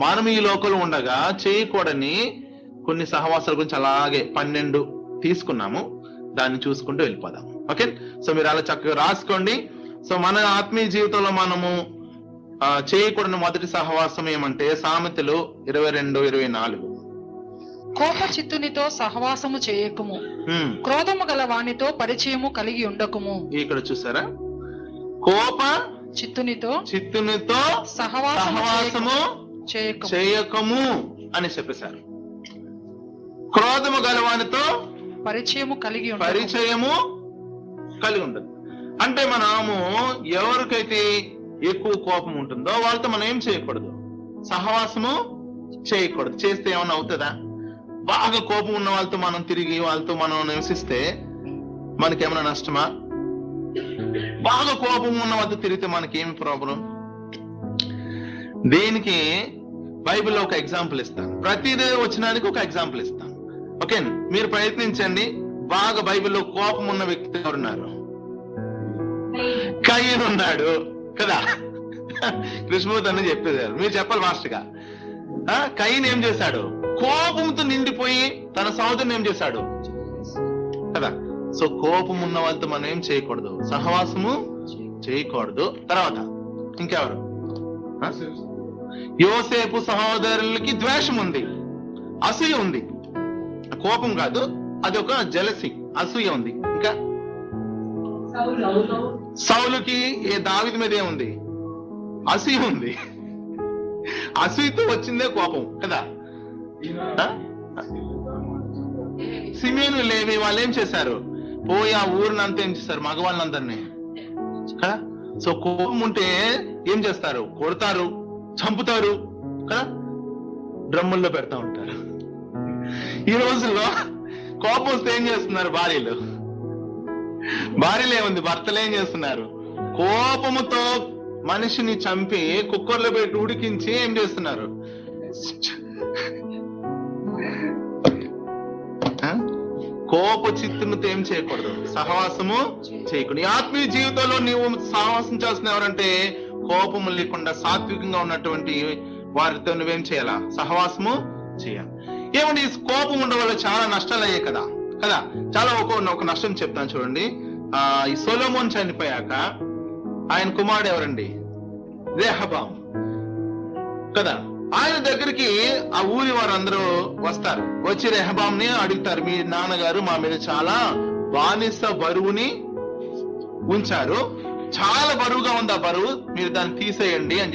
మనం ఈ లోకంలో ఉండగా చేయకూడని కొన్ని సహవాసాల గురించి అలాగే 12 తీసుకున్నాము. దాన్ని చూసుకుంటూ వెళ్ళిపోదాం. ఓకే, సో మీరు అలా చక్కగా రాసుకోండి. సో మన ఆత్మీయ జీవితంలో మనము చేయకూడని మొదటి సహవాసం ఏమంటే సామెతలు 22-24. కోప చిత్తునితో సహవాసము చేయకుము, క్రోధము గల వానితో పరిచయము కలిగి ఉండకుము. ఇక్కడ చూసారా, కోప చిత్తునితో సహవాసము చేయకము అని చెప్పేశారు. క్రోధము గలవానితో పరిచయము కలిగి ఉండదు. అంటే మనము ఎవరికైతే ఎక్కువ కోపం ఉంటుందో వాళ్ళతో మనం ఏం చేయకూడదు, సహవాసము చేయకూడదు. చేస్తే ఏమన్నా అవుతుందా? బాగా కోపం ఉన్న వాళ్ళతో మనం తిరిగి వాళ్ళతో మనం నివసిస్తే మనకేమైనా నష్టమా? బాగా కోపం ఉన్న వాళ్ళతో తిరిగితే మనకేమి ప్రాబ్లం? దీనికి బైబిల్లో ఒక ఎగ్జాంపుల్ ఇస్తాను. ప్రతిదే వచ్చినానికి ఒక ఎగ్జాంపుల్ ఇస్తాను. ఓకే, మీరు ప్రయత్నించండి. బాగా బైబిల్లో కోపం ఉన్న వ్యక్తి ఎవరున్నారు? కయీను ఉన్నాడు కదా. కృష్ణమూర్తి అని చెప్పేశారు, మీరు చెప్పాలి మాస్టర్ గా. కయీను ఏం చేశాడు? కోపంతో నిండిపోయి తన సహోదరుని ఏం చేశాడు కదా. సో కోపం ఉన్న వాళ్ళతో మనం ఏం చేయకూడదు, సహవాసము చేయకూడదు. తర్వాత ఇంకెవరు? యోసేపు సహోదరులకి ద్వేషం ఉంది, అసూయ ఉంది. కోపం కాదు, అది ఒక జెలసీ, అసూయ ఉంది. ఇంకా సౌలుకి దావీదు మీద ఏముంది? అసూయ ఉంది. అసూయతో వచ్చిందే కోపం కదా. సిమేను లేవి వాళ్ళు ఏం చేశారు? పోయి ఆ ఊరినంతా ఏం చేశారు? మగవాళ్ళందరినీ కదా. సో కోపం ఉంటే ఏం చేస్తారు? కొడతారు, చంపుతారు కదా, డ్రమ్ముల్లో పెడతా ఉంటారు. ఈ రోజుల్లో కోపం వస్తే ఏం చేస్తున్నారు? భార్యలు ఏముంది, భర్తలు ఏం చేస్తున్నారు? కోపముతో మనిషిని చంపి కుక్కర్లో పెట్టి ఉడికించి ఏం చేస్తున్నారు? కోప చిత్తునితో ఏం చేయకూడదు, సహవాసము చేయకూడదు. ఈ ఆత్మీయ జీవితంలో నీవు సహవాసం చేస్తున్న ఎవరంటే కోపము లేకుండా సాత్వికంగా ఉన్నటువంటి వారితో నువ్వేం చేయాలా? సహవాసము చేయాలి. ఏమండి, ఈ కోపం ఉండడం వల్ల చాలా నష్టాలు అయ్యాయి కదా. చాలా ఒక నష్టం చెప్తాను చూడండి. ఈ సొలొమోను చనిపోయాక ఆయన కుమారుడు ఎవరండి? రెహబాము కదా. ఆయన దగ్గరికి ఆ ఊరి వారందరూ వస్తారు. వచ్చి రెహబాంని అడుగుతారు, మీ నాన్నగారు మా మీద చాలా బానిస బరువుని ఉంచారు, చాలా బరువుగా ఉంది ఆ బరువు, మీరు దాన్ని తీసేయండి అని